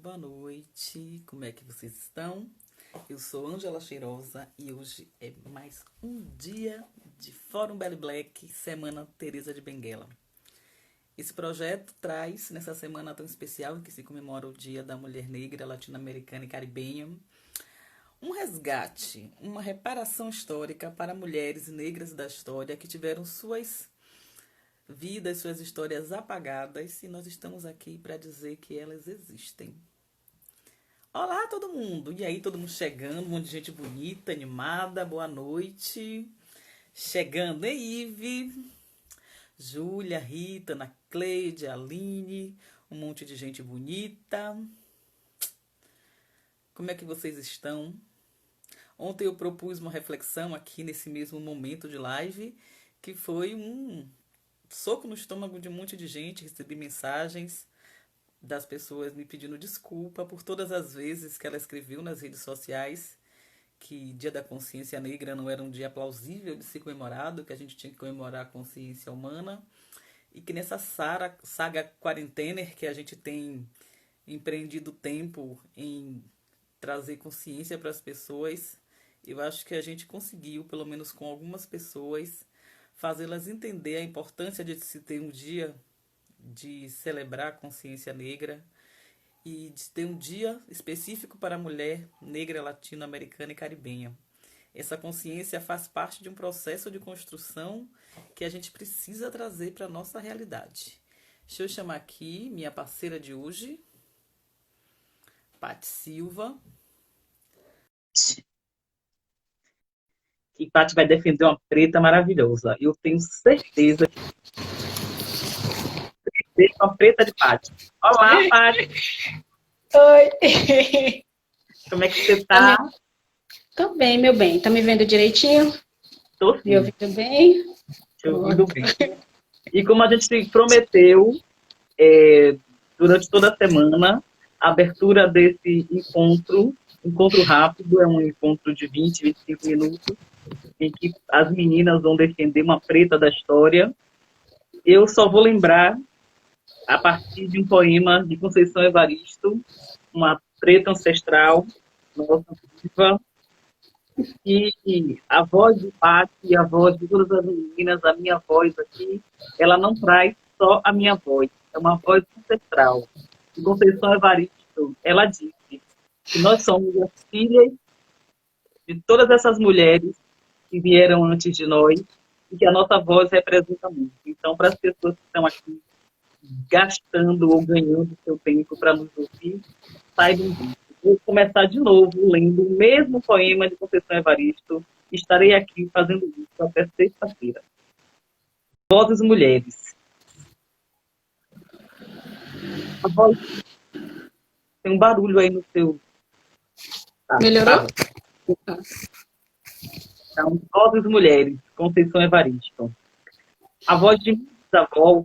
boa noite, como é que vocês estão? Eu sou Ângela Cheirosa e hoje é mais um dia de Fórum Belly Black, Semana Teresa de Benguela. Esse projeto traz, nessa semana tão especial em que se comemora o Dia da Mulher Negra, Latino-Americana e Caribenha, um resgate, uma reparação histórica para mulheres negras da história que tiveram suas vidas, suas histórias apagadas, e nós estamos aqui para dizer que elas existem. Olá, todo mundo! E aí, todo mundo chegando, um monte de gente bonita, animada, boa noite. Chegando, hein, Ive? Júlia, Rita, Ana Cleide, Aline, um monte de gente bonita. Como é que vocês estão? Ontem eu propus uma reflexão aqui nesse mesmo momento de live, que foi um soco no estômago de um monte de gente. Recebi mensagens das pessoas me pedindo desculpa por todas as vezes que ela escreveu nas redes sociais que Dia da Consciência Negra não era um dia plausível de ser comemorado, que a gente tinha que comemorar a consciência humana, e que nessa saga quarentener que a gente tem empreendido tempo em trazer consciência para as pessoas, eu acho que a gente conseguiu, pelo menos com algumas pessoas, fazê-las entender a importância de se ter um dia de celebrar a consciência negra e de ter um dia específico para a mulher negra, latino-americana e caribenha. Essa consciência faz parte de um processo de construção que a gente precisa trazer para a nossa realidade. Deixa eu chamar aqui minha parceira de hoje, Paty Silva. E Paty vai defender uma preta maravilhosa. Eu tenho certeza que é uma preta de Paty. Olá, Paty! Oi! Como é que você tá? Tô bem, meu bem. Tá me vendo direitinho? Tô sim. Me ouvindo bem? Te ouvindo bem. E como a gente prometeu, durante toda a semana, a abertura desse encontro rápido, é um encontro de 20, 25 minutos, em que as meninas vão defender uma preta da história. Eu só vou lembrar, a partir de um poema de Conceição Evaristo, uma preta ancestral, nossa viva, e a voz de Paty, a voz de todas as meninas, a minha voz aqui, ela não traz só a minha voz, é uma voz ancestral. E Conceição Evaristo, ela disse que nós somos as filhas de todas essas mulheres que vieram antes de nós e que a nossa voz representa muito. Então, para as pessoas que estão aqui gastando ou ganhando seu tempo para nos ouvir, saibam disso. Vou começar de novo lendo o mesmo poema de Conceição Evaristo. Estarei aqui fazendo isso até sexta-feira. Vozes mulheres. A voz... Tem um barulho aí no seu... Melhorou? Então, vozes mulheres. Conceição Evaristo. A voz de minha bisavó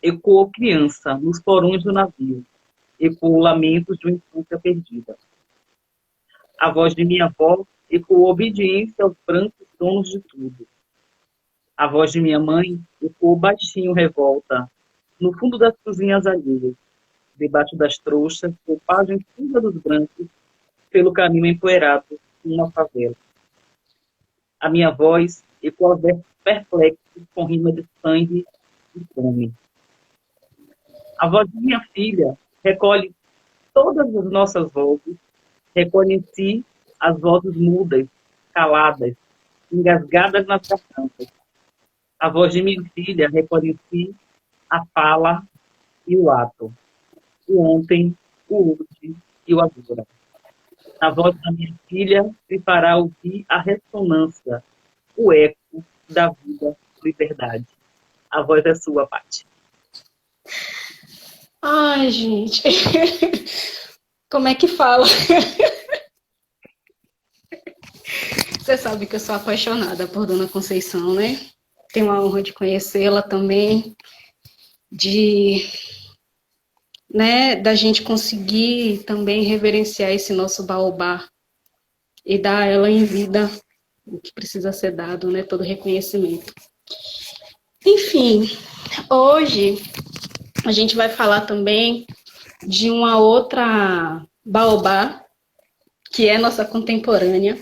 ecoou criança nos porões do navio. Ecoou lamentos de uma infância perdida. A voz de minha avó ecoou obediência aos brancos donos de tudo. A voz de minha mãe ecoou baixinho revolta, no fundo das cozinhas alheias, debaixo das trouxas, ou página cinza dos brancos, pelo caminho empoeirado, uma favela. A minha voz ecoou perplexo com rima de sangue e fome. A voz de minha filha recolhe todas as nossas vozes, recolhe em si as vozes mudas, caladas, engasgadas nas gargantas. A voz de minha filha recolhe em si a fala e o ato, o ontem, o hoje e o agora. A voz da minha filha se fará ouvir a ressonância, o eco da vida, liberdade. A voz é sua, Paty. Ai, gente. Como é que fala? Você sabe que eu sou apaixonada por Dona Conceição, né? Tenho a honra de conhecê-la também, da gente conseguir também reverenciar esse nosso baobá e dar a ela em vida o que precisa ser dado, né? Todo reconhecimento. Enfim, hoje a gente vai falar também de uma outra baobá, que é nossa contemporânea.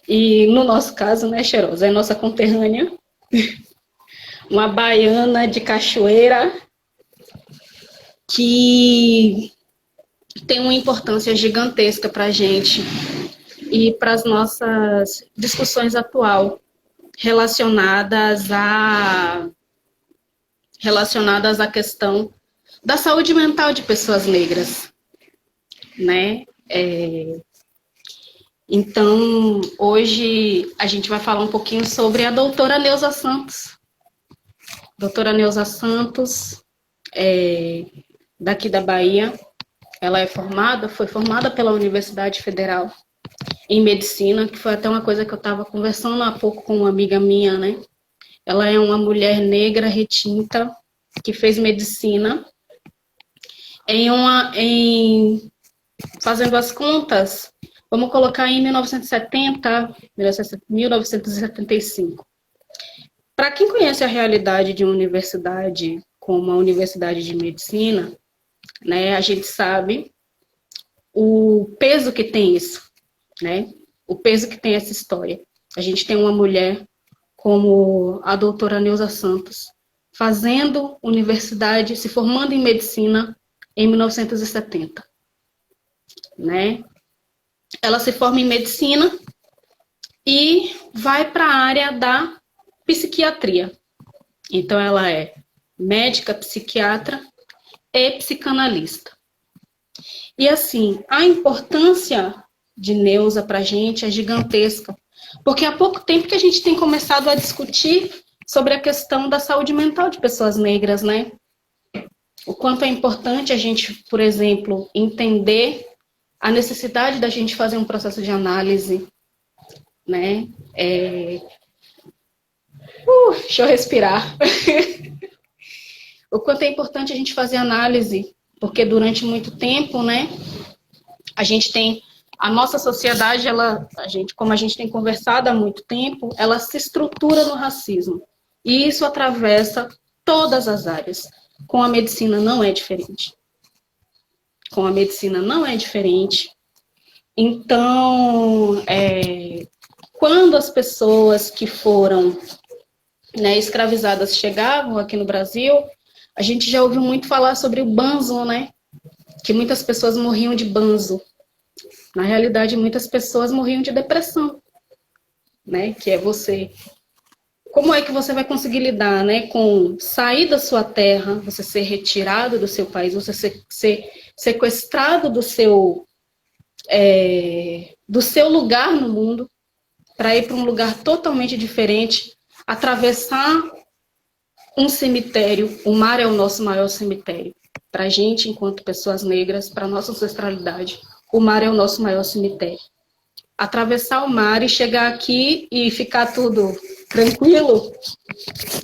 E no nosso caso, né, Cheirosa, é nossa conterrânea. Uma baiana de cachoeira que tem uma importância gigantesca para a gente e para as nossas discussões atuais relacionadas à questão da saúde mental de pessoas negras, né? Então, hoje a gente vai falar um pouquinho sobre a doutora Neuza Santos. Doutora Neuza Santos, daqui da Bahia. Ela foi formada pela Universidade Federal em Medicina, que foi até uma coisa que eu estava conversando há pouco com uma amiga minha, né? Ela é uma mulher negra retinta que fez medicina fazendo as contas, vamos colocar em 1970, 1975. Para quem conhece a realidade de uma universidade como a Universidade de Medicina, né, a gente sabe o peso que tem isso, né? O peso que tem essa história. A gente tem uma mulher como a doutora Neuza Santos, fazendo universidade, se formando em medicina em 1970, né? Ela se forma em medicina e vai para a área da psiquiatria. Então, ela é médica, psiquiatra e psicanalista. E, assim, a importância de Neuza para a gente é gigantesca, porque há pouco tempo que a gente tem começado a discutir sobre a questão da saúde mental de pessoas negras, né? O quanto é importante a gente, por exemplo, entender a necessidade da gente fazer um processo de análise, né? Deixa eu respirar. O quanto é importante a gente fazer análise, porque durante muito tempo, né, a gente tem a nossa sociedade, como a gente tem conversado há muito tempo, ela se estrutura no racismo. E isso atravessa todas as áreas. Com a medicina não é diferente. Com a medicina não é diferente. Então, quando as pessoas que foram, né, escravizadas chegavam aqui no Brasil, a gente já ouviu muito falar sobre o banzo, né? Que muitas pessoas morriam de banzo. Na realidade, muitas pessoas morriam de depressão, né? Que é você... Como é que você vai conseguir lidar, né, com sair da sua terra, você ser retirado do seu país, você ser sequestrado do seu lugar no mundo, para ir para um lugar totalmente diferente, atravessar um cemitério. O mar é o nosso maior cemitério. Para a gente, enquanto pessoas negras, para a nossa ancestralidade, o mar é o nosso maior cemitério. Atravessar o mar e chegar aqui e ficar tudo tranquilo,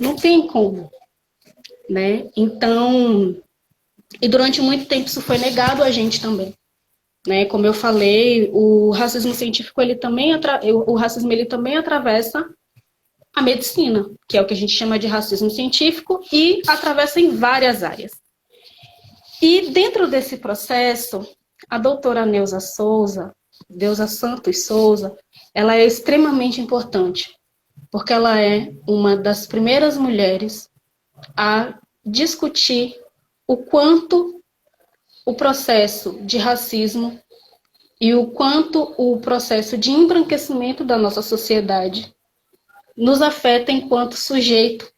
não tem como, né? Então, e durante muito tempo isso foi negado a gente também, né? Como eu falei, o racismo científico, o racismo ele também atravessa a medicina, que é o que a gente chama de racismo científico, e atravessa em várias áreas. E dentro desse processo, a doutora Neuza Santos Souza, ela é extremamente importante, porque ela é uma das primeiras mulheres a discutir o quanto o processo de racismo e o quanto o processo de embranquecimento da nossa sociedade nos afeta enquanto sujeito,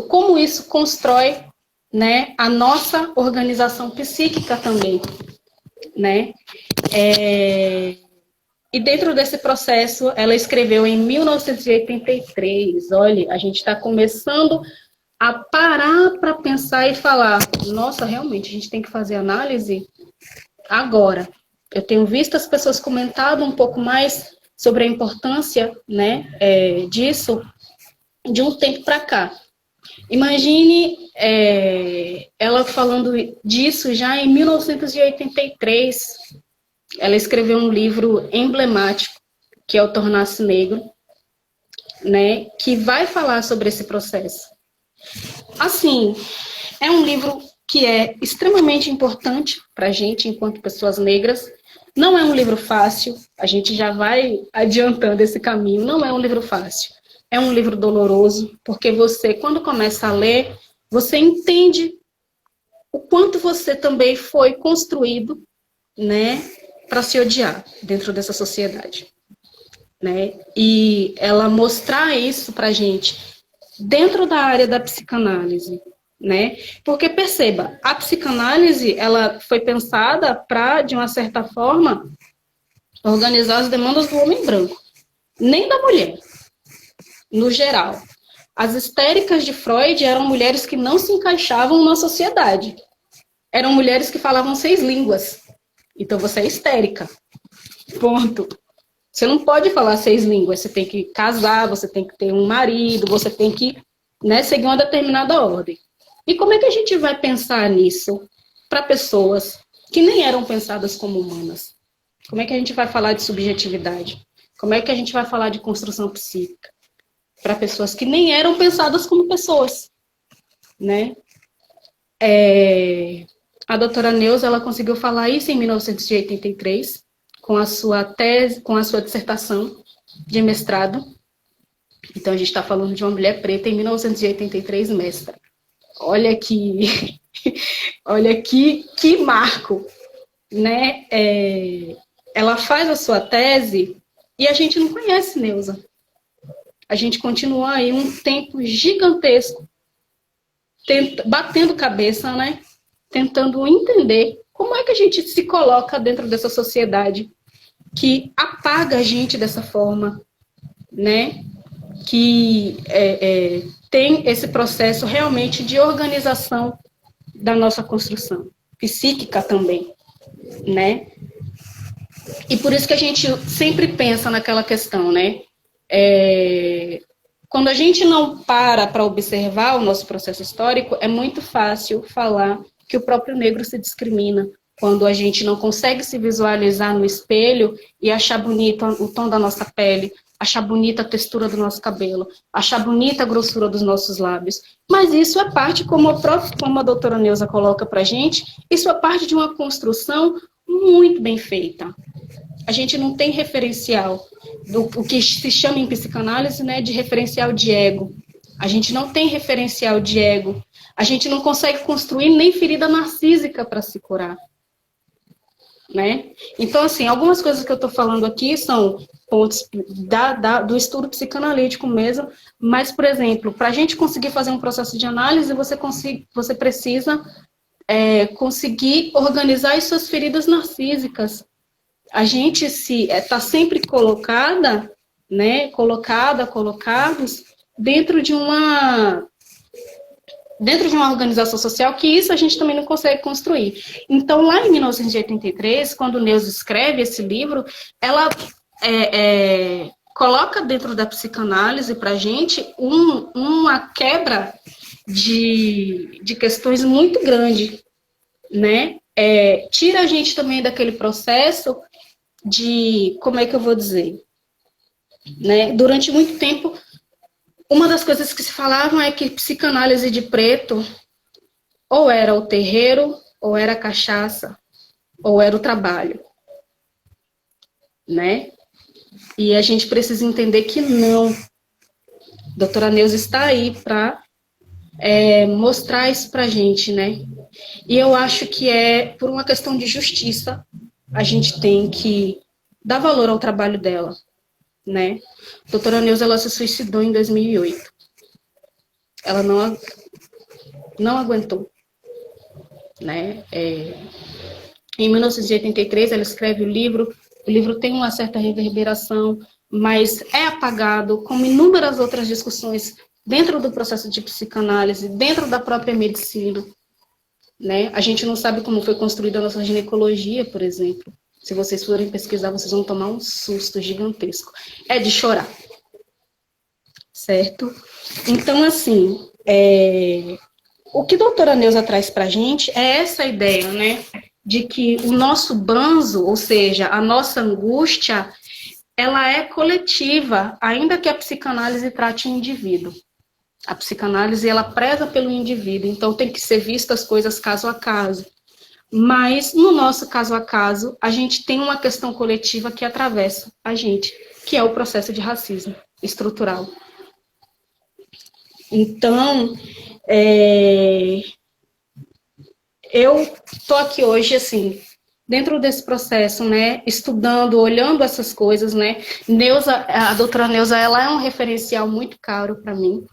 como isso constrói, né, a nossa organização psíquica também, né? E dentro desse processo, ela escreveu em 1983, olha, a gente está começando a parar para pensar e falar, nossa, realmente, a gente tem que fazer análise agora. Eu tenho visto as pessoas comentando um pouco mais sobre a importância, né, disso de um tempo para cá. Imagine ela falando disso já em 1983. Ela escreveu um livro emblemático, que é o Tornar-se Negro, né, que vai falar sobre esse processo. Assim, é um livro que é extremamente importante para a gente, enquanto pessoas negras. Não é um livro fácil, a gente já vai adiantando esse caminho, não é um livro fácil. É um livro doloroso, porque você, quando começa a ler, você entende o quanto você também foi construído, né, para se odiar dentro dessa sociedade, né? E ela mostrar isso para a gente dentro da área da psicanálise, né? Porque perceba, a psicanálise ela foi pensada para, de uma certa forma, organizar as demandas do homem branco, nem da mulher, no geral. As histéricas de Freud eram mulheres que não se encaixavam na sociedade. Eram mulheres que falavam 6 línguas. Então você é histérica. Ponto. Você não pode falar 6 línguas. Você tem que casar, você tem que ter um marido, você tem que, né, seguir uma determinada ordem. E como é que a gente vai pensar nisso para pessoas que nem eram pensadas como humanas? Como é que a gente vai falar de subjetividade? Como é que a gente vai falar de construção psíquica? Para pessoas que nem eram pensadas como pessoas, né? A doutora Neuza, ela conseguiu falar isso em 1983, com a sua tese, com a sua dissertação de mestrado. Então, a gente está falando de uma mulher preta em 1983, mestra. Olha que, olha que marco, né? Ela faz a sua tese e a gente não conhece Neuza. A gente continua aí um tempo gigantesco batendo cabeça, né? Tentando entender como é que a gente se coloca dentro dessa sociedade que apaga a gente dessa forma, né? Que tem esse processo realmente de organização da nossa construção psíquica também, né? E por isso que a gente sempre pensa naquela questão, né? Quando a gente não para observar o nosso processo histórico, é muito fácil falar que o próprio negro se discrimina, quando a gente não consegue se visualizar no espelho e achar bonito o tom da nossa pele, achar bonita a textura do nosso cabelo, achar bonita a grossura dos nossos lábios. Mas isso é parte, como a doutora Neuza coloca pra gente, isso é parte de uma construção muito bem feita. A gente não tem referencial o que se chama em psicanálise, né, de referencial de ego. A gente não tem referencial de ego. A gente não consegue construir nem ferida narcísica para se curar, né? Então, assim, algumas coisas que eu estou falando aqui são pontos do estudo psicanalítico mesmo, mas, por exemplo, para a gente conseguir fazer um processo de análise, você precisa conseguir organizar as suas feridas narcísicas. A gente está sempre colocada, né, colocados dentro de uma organização social, que isso a gente também não consegue construir. Então, lá em 1983, quando Neuza escreve esse livro, ela coloca dentro da psicanálise para a gente uma quebra de questões muito grande, né? Tira a gente também daquele processo de, como é que eu vou dizer, né? Durante muito tempo, uma das coisas que se falavam é que psicanálise de preto ou era o terreiro, ou era a cachaça, ou era o trabalho, né? E a gente precisa entender que não. A doutora Neuza está aí para mostrar isso para a gente, né? E eu acho que por uma questão de justiça, a gente tem que dar valor ao trabalho dela, né? A doutora Neuza, ela se suicidou em 2008. Ela não aguentou, né? Em 1983, ela escreve o livro tem uma certa reverberação, mas é apagado, como inúmeras outras discussões dentro do processo de psicanálise, dentro da própria medicina, né? A gente não sabe como foi construída a nossa ginecologia, por exemplo. Se vocês forem pesquisar, vocês vão tomar um susto gigantesco. É de chorar. Certo? Então, assim, o que a doutora Neuza traz para a gente é essa ideia, né? De que o nosso banzo, ou seja, a nossa angústia, ela é coletiva, ainda que a psicanálise trate o indivíduo. A psicanálise, ela preza pelo indivíduo, então tem que ser vista as coisas caso a caso. Mas, no nosso caso a caso, a gente tem uma questão coletiva que atravessa a gente, que é o processo de racismo estrutural. Então, eu estou aqui hoje, assim, dentro desse processo, né, estudando, olhando essas coisas, né. A doutora Neuza, ela é um referencial muito caro para mim,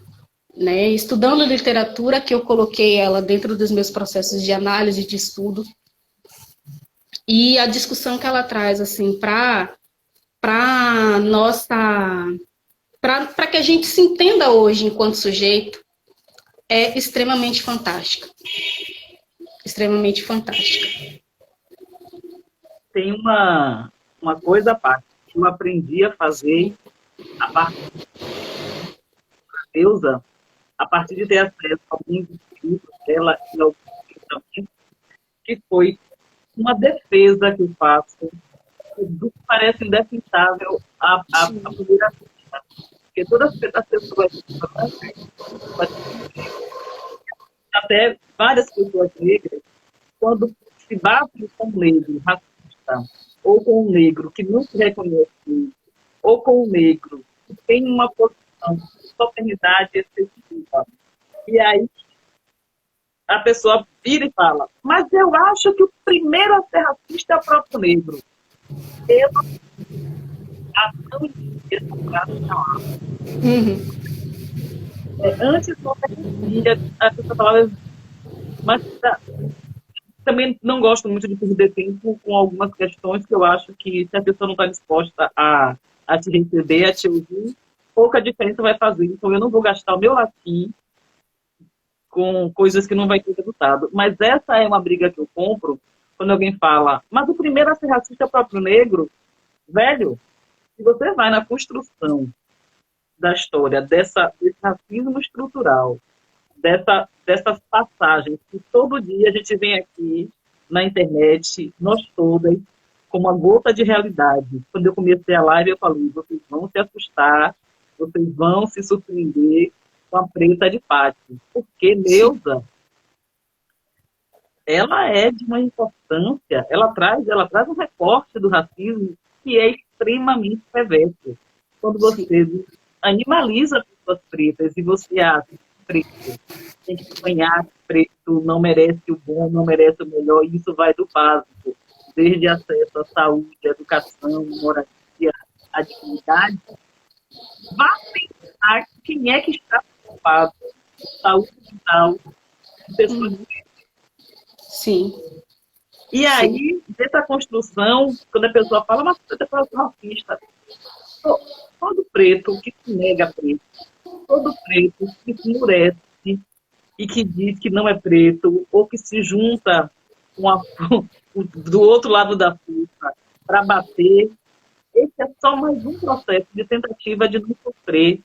né, estudando literatura, que eu coloquei ela dentro dos meus processos de análise, de estudo, e a discussão que ela traz, assim, para que a gente se entenda hoje enquanto sujeito, é extremamente fantástica. Extremamente fantástica. Tem uma coisa à parte que eu aprendi a fazer a partir da deusa, a partir de ter acesso a alguns livros dela e alguns também, que foi uma defesa que eu faço do que parece indefensável a primeira vista. Porque todas as pessoas, até várias pessoas negras, quando se batem com um negro racista, ou com um negro que não se reconhece, ou com um negro que tem uma posição de sofernidade excessiva, e aí a pessoa vira e fala, mas eu acho que o primeiro a ser racista é o próprio negro. Eu não antes não reconhecia, a pessoa falava, mas também não gosto muito de perder tempo com algumas questões que eu acho que se a pessoa não está disposta a te receber, a te ouvir, pouca diferença vai fazer. Então eu não vou gastar o meu latim com coisas que não vai ter resultado. Mas essa é uma briga que eu compro quando alguém fala, mas o primeiro a ser racista é o próprio negro. Velho, se você vai na construção da história desse racismo estrutural, dessas passagens que todo dia a gente vem aqui na internet, nós todas, com uma gota de realidade. Quando eu comecei a live, eu falei, vocês vão se assustar, vocês vão se surpreender com a preta de pátio. Porque Neuza, ela é de uma importância, ela traz um recorte do racismo que é extremamente perverso. Quando você animaliza pessoas pretas e você acha que preto tem que apanhar, preto não merece o bom, não merece o melhor, e isso vai do básico, desde acesso à saúde, à educação, moradia, à dignidade. Vá pensar quem é que está preocupado com saúde mental de pessoas pretas. Sim. E aí, dessa construção, quando a pessoa fala, mas você é racista, todo preto que se nega preto, todo preto que se endurece e que diz que não é preto, ou que se junta do outro lado da força para bater, esse é só mais um processo de tentativa de não sofrer,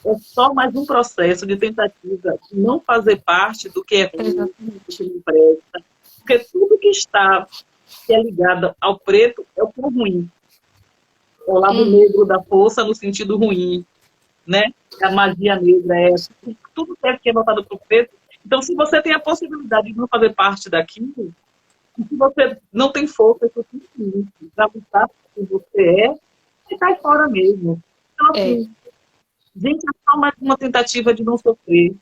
é só mais um processo de tentativa de não fazer parte do que é ruim, do que não presta, porque tudo que é ligado ao preto é o ruim. É o lado negro da força no sentido ruim, né? A magia negra é tudo que é voltado para o preto. Então, se você tem a possibilidade de não fazer parte daquilo, se você não tem força suficiente para lutar por quem você é, você cai fora mesmo. Então, assim, gente, é só mais uma tentativa de não sofrer.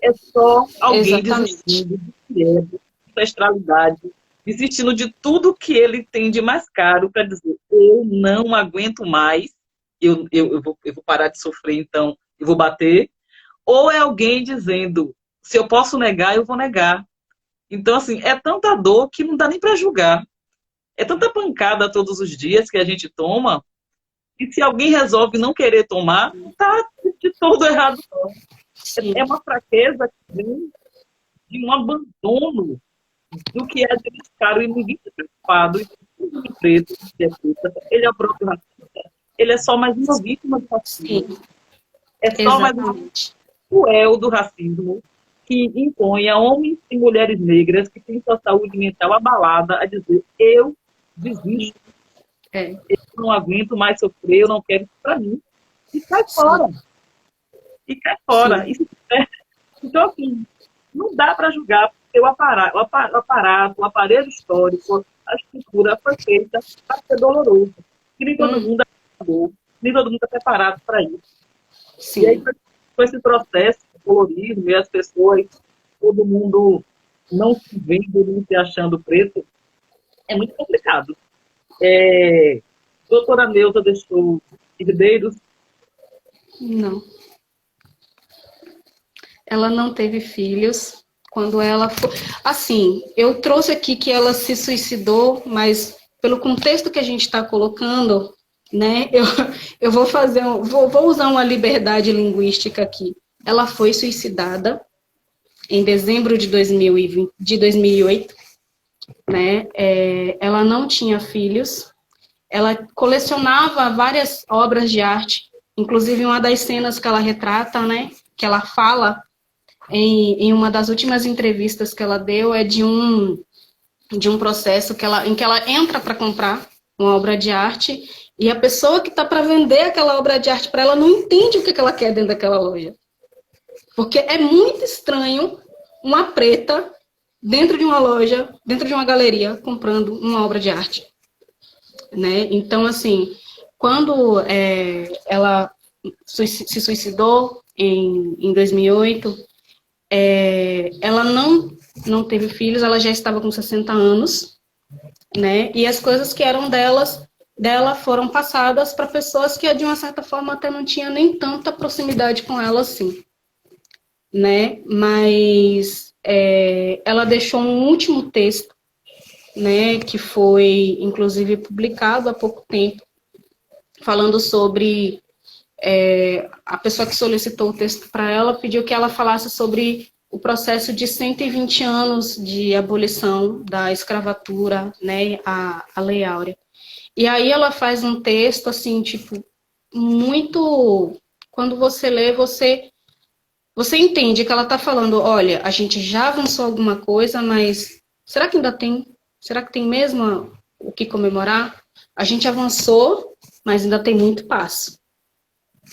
É só alguém desistindo do que é, da ancestralidade, desistindo de tudo que ele tem de mais caro para dizer, eu não aguento mais, eu vou parar de sofrer, então eu vou bater. Ou é alguém dizendo, se eu posso negar, eu vou negar. Então, assim, é tanta dor que não dá nem para julgar. É tanta pancada todos os dias que a gente toma, e se alguém resolve não querer tomar, não está de todo errado, não. É uma fraqueza que vem de um abandono do que é de caro e ninguém está preocupado. E preto, ele é o próprio racista. Ele é só mais uma vítima do racismo. É só mais um cruel do racismo que impõe a homens e mulheres negras que têm sua saúde mental abalada a dizer, eu desisto. Eu não aguento mais sofrer, eu não quero isso para mim. E sai fora. e cai fora. Sim. Então, assim, não dá para julgar, porque o aparelho histórico, a estrutura foi feita para ser doloroso. E nem todo mundo acabou, nem todo mundo está preparado para isso. E aí, Sim. com esse processo colorido, e as pessoas, todo mundo não se vendo, não se achando preto, é muito complicado. Doutora Neuza deixou herdeiros. Não. Ela não teve filhos. Quando ela foi. Assim, eu trouxe aqui que ela se suicidou, mas pelo contexto que a gente está colocando, né, eu vou fazer. Vou usar uma liberdade linguística aqui. Ela foi suicidada em dezembro de 2020, de 2008, né? Ela não tinha filhos. Ela colecionava várias obras de arte, inclusive uma das cenas que ela retrata, né, que ela fala em uma das últimas entrevistas que ela deu é de um processo em que ela entra para comprar uma obra de arte e a pessoa que está para vender aquela obra de arte para ela não entende o que ela quer dentro daquela loja. Porque é muito estranho uma preta dentro de uma loja, dentro de uma galeria, comprando uma obra de arte. Né? Então, assim, quando ela se suicidou em 2008, ela não teve filhos, ela já estava com 60 anos, né? E as coisas que eram dela foram passadas para pessoas que, de uma certa forma, até não tinham nem tanta proximidade com ela assim, né? Mas ela deixou um último texto, né? Que foi, inclusive, publicado há pouco tempo, falando sobre a pessoa que solicitou o texto para ela pediu que ela falasse sobre o processo de 120 anos de abolição da escravatura, né, a Lei Áurea. E aí ela faz um texto, assim, tipo, muito... Quando você lê, você entende que ela está falando, olha, a gente já avançou alguma coisa, mas será que ainda tem? Será que tem mesmo o que comemorar? A gente avançou, mas ainda tem muito passo.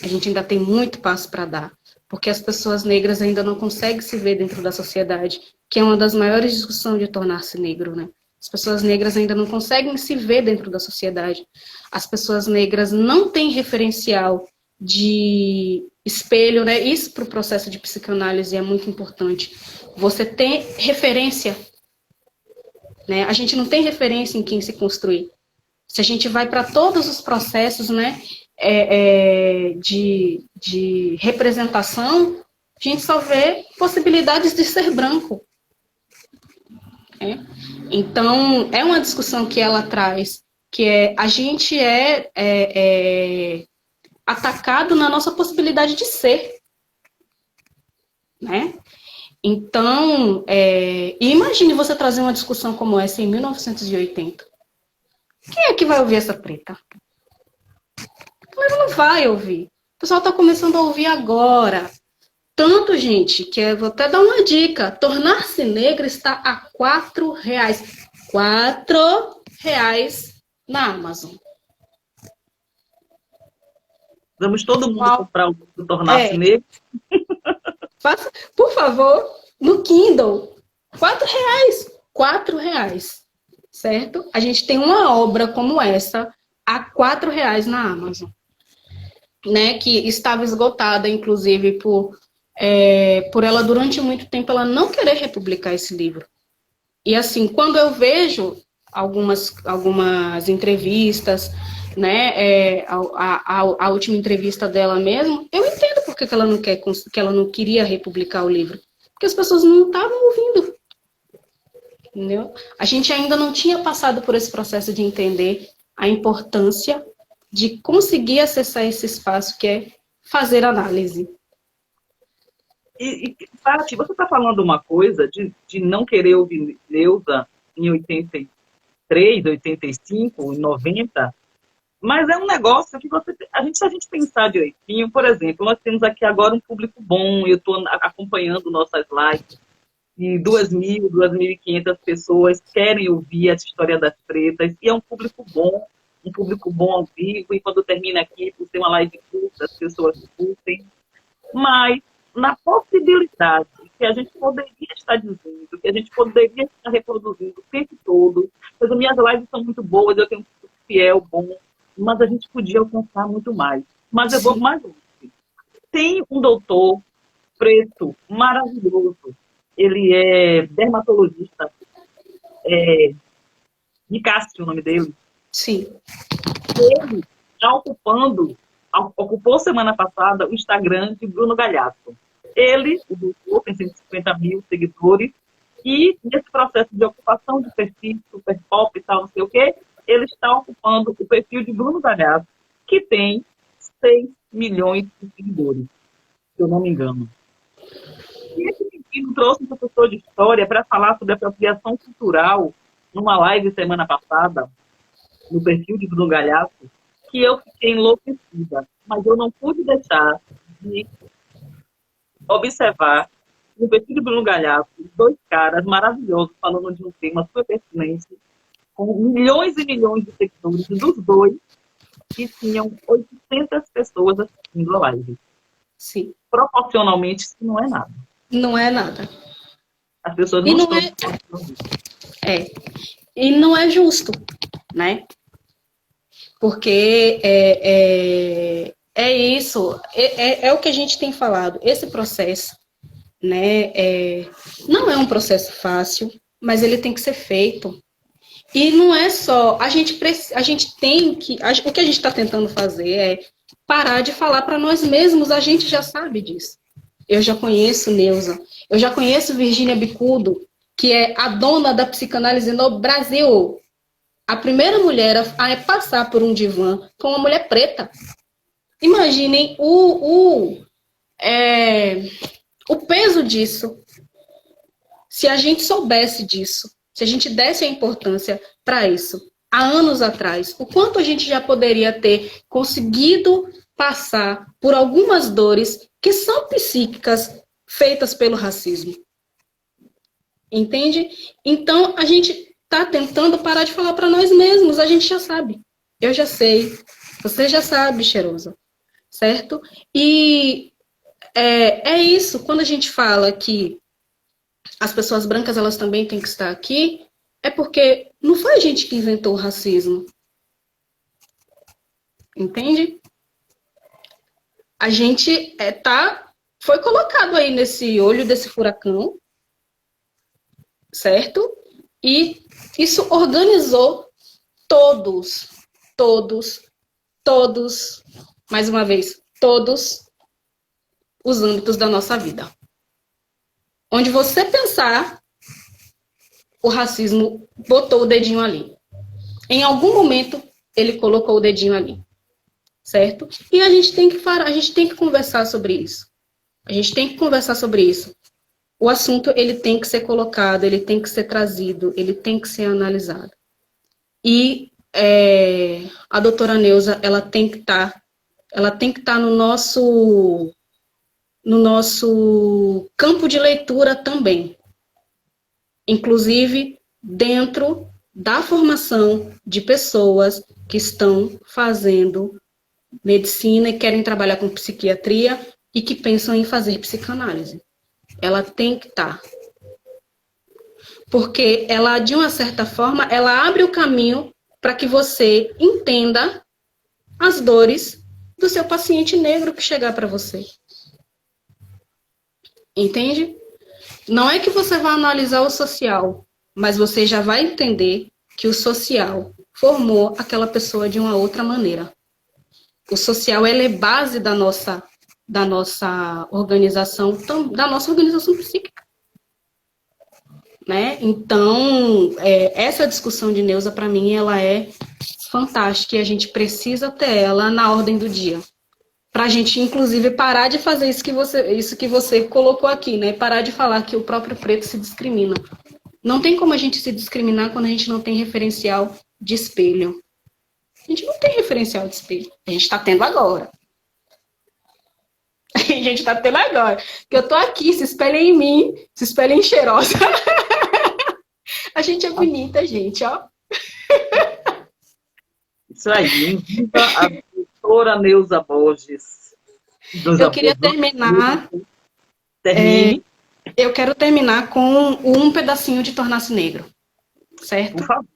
A gente ainda tem muito passo para dar, porque as pessoas negras ainda não conseguem se ver dentro da sociedade, que é uma das maiores discussões de tornar-se negro, né? As pessoas negras ainda não conseguem se ver dentro da sociedade. As pessoas negras não têm referencial de espelho, né? Isso para o processo de psicanálise é muito importante. Você tem referência, né? A gente não tem referência em quem se construir. Se a gente vai para todos os processos, né, de representação, a gente só vê possibilidades de ser branco. Né? Então, é uma discussão que ela traz, que a gente atacado na nossa possibilidade de ser. Né? Então, imagine você trazer uma discussão como essa em 1980. Quem é que vai ouvir essa preta? Ela não vai ouvir. O pessoal está começando a ouvir agora. Tanto, gente, que eu vou até dar uma dica. Tornar-se negra está a R$ 4. R$ 4 na Amazon. Vamos todo mundo comprar o Tornar-se Negro. Faça, por favor, no Kindle. R$ 4. R$ 4. Certo? A gente tem uma obra como essa a R$ 4 na Amazon. Né, que estava esgotada, inclusive, por ela, durante muito tempo, ela não querer republicar esse livro. E, assim, quando eu vejo algumas entrevistas, né, a última entrevista dela mesmo, eu entendo porque que ela não queria republicar o livro. Porque as pessoas não estavam ouvindo. Entendeu? A gente ainda não tinha passado por esse processo de entender a importância de conseguir acessar esse espaço que é fazer análise. E Tati, você está falando uma coisa de não querer ouvir Neuza em 83, 85, em 90, mas é um negócio que se a gente pensar direitinho, por exemplo, nós temos aqui agora um público bom, eu estou acompanhando nossas lives, e 2.000, 2.500 pessoas querem ouvir essa história das pretas, e é um público bom ao vivo, e quando termina aqui, por ser uma live curta, as pessoas curtem. mas na possibilidade que a gente poderia estar dizendo, que a gente poderia estar reproduzindo o tempo todo. As minhas lives são muito boas, eu tenho um público fiel, bom, mas a gente podia alcançar muito mais. Mas eu vou Sim, mais longe. Tem um doutor preto maravilhoso. Ele é dermatologista, Nicásio, o nome dele. sim, Ele está ocupou semana passada o Instagram de Bruno Galhaço. Ele, o doutor, tem 150 mil seguidores, e nesse processo de ocupação de perfil, super pop e tal, não sei o quê, ele está ocupando o perfil de Bruno Galhaço, que tem 6 milhões de seguidores, se eu não me engano. E esse menino trouxe um professor de história para falar sobre apropriação cultural numa live semana passada, no perfil de Bruno Galhaço, que eu fiquei enlouquecida. Mas eu não pude deixar de observar no perfil de Bruno Galhaço dois caras maravilhosos falando de um tema super pertinente, com milhões e milhões de seguidores dos dois, que tinham 800 pessoas assistindo a live. sim. Proporcionalmente, isso não é nada. Não é nada. As pessoas E não não estão é, é, e não é justo, né? Porque é isso, é o que a gente tem falado. Esse processo, né, não é um processo fácil, mas ele tem que ser feito. E não é só, a gente tem que, o que a gente está tentando fazer é parar de falar para nós mesmos, a gente já sabe disso. Eu já conheço Neuza, eu já conheço Virgínia Bicudo, que é a dona da psicanálise no Brasil. A primeira mulher a passar por um divã foi uma mulher preta. Imaginem o peso disso. Se a gente soubesse disso, se a gente desse a importância para isso, há anos atrás, o quanto a gente já poderia ter conseguido passar por algumas dores que são psíquicas feitas pelo racismo. Entende? Então, a gente está tentando parar de falar para nós mesmos, a gente já sabe. Eu já sei, você já sabe, Cheirosa, certo? E é isso, quando a gente fala que as pessoas brancas elas também têm que estar aqui, é porque não foi a gente que inventou o racismo. Entende? A gente foi colocado aí nesse olho desse furacão, certo? E isso organizou todos, mais uma vez, todos os âmbitos da nossa vida. Onde você pensar, o racismo botou o dedinho ali. Em algum momento, ele colocou o dedinho ali. Certo? E a gente tem que conversar sobre isso. A gente tem que conversar sobre isso. O assunto, ele tem que ser colocado, ele tem que ser trazido, ele tem que ser analisado. E a doutora Neuza, ela tem que estar no nosso campo de leitura também. Inclusive, dentro da formação de pessoas que estão fazendo medicina e querem trabalhar com psiquiatria e que pensam em fazer psicanálise. Ela tem que estar. Porque ela, de uma certa forma, ela abre o caminho para que você entenda as dores do seu paciente negro que chegar para você. Entende? Não é que você vai analisar o social, mas você já vai entender que o social formou aquela pessoa de uma outra maneira. O social ele é base da nossa organização, da nossa organização psíquica. Né? Então, essa discussão de Neuza, para mim, ela é fantástica e a gente precisa ter ela na ordem do dia. Para a gente, inclusive, parar de fazer isso que você colocou aqui, né? Parar de falar que o próprio preto se discrimina. Não tem como a gente se discriminar quando a gente não tem referencial de espelho. A gente não tem referencial de espelho. A gente está tendo agora. A gente está tendo agora. Porque eu tô aqui, se espelhem em mim, se espelhem em Cheirosa. A gente é bonita, gente, ó. Isso aí. Viva a doutora Neuza Borges. Eu queria terminar. Termine. Eu quero terminar com um pedacinho de Tornar-se Negro, certo? Por favor.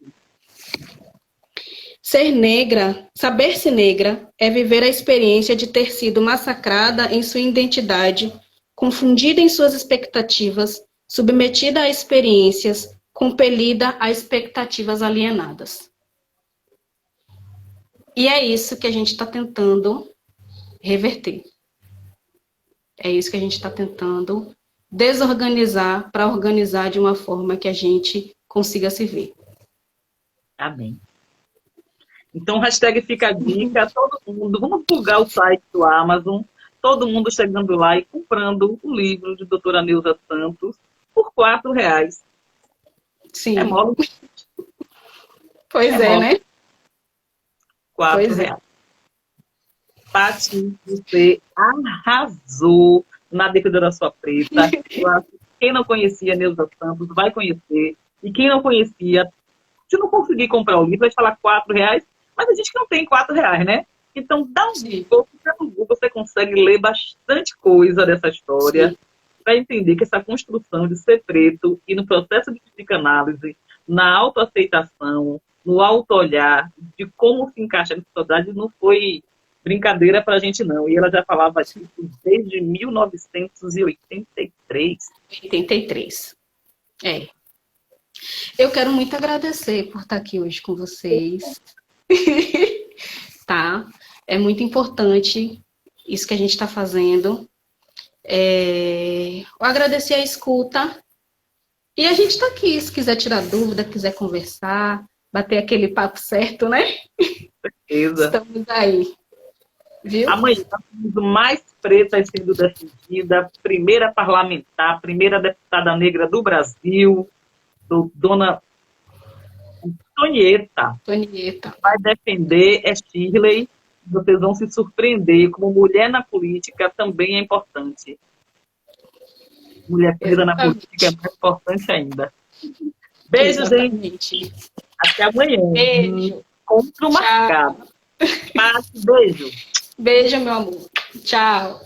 Ser negra, saber-se negra, é viver a experiência de ter sido massacrada em sua identidade, confundida em suas expectativas, submetida a experiências, compelida a expectativas alienadas. E é isso que a gente está tentando reverter. É isso que a gente está tentando desorganizar para organizar de uma forma que a gente consiga se ver. Amém. Então, hashtag fica a dica, todo mundo, vamos plugar o site do Amazon, todo mundo chegando lá e comprando o livro de doutora Neuza Santos por R$4. Sim. É mole. Pois é, né? R$4. Paty, você arrasou na defesa da sua preta. Quem não conhecia Neuza Santos vai conhecer. E quem não conhecia, se não conseguir comprar o livro, vai falar R$4. Mas a gente não tem R$4, né? Então, dá um Google, no Google você consegue ler bastante coisa dessa história para entender que essa construção de ser preto e no processo de psicanálise, na autoaceitação, no auto-olhar, de como se encaixa na sociedade, não foi brincadeira para a gente, não. E ela já falava disso desde 1983. 83. É. Eu quero muito agradecer por estar aqui hoje com vocês. Tá? É muito importante isso que a gente está fazendo. Agradecer a escuta. E a gente está aqui, se quiser tirar dúvida, quiser conversar, bater aquele papo certo, né? Certeza. Estamos aí. Viu? Amanhã nós temos mais pretas sendo decidida, primeira parlamentar, primeira deputada negra do Brasil, dona Tonieta. Vai defender, Shirley. Vocês vão se surpreender, como mulher na política também é importante. Mulher preta na política é mais importante ainda. Beijo, gente. Até amanhã. Beijo. Encontro marcado. Beijo. Beijo, meu amor. Tchau.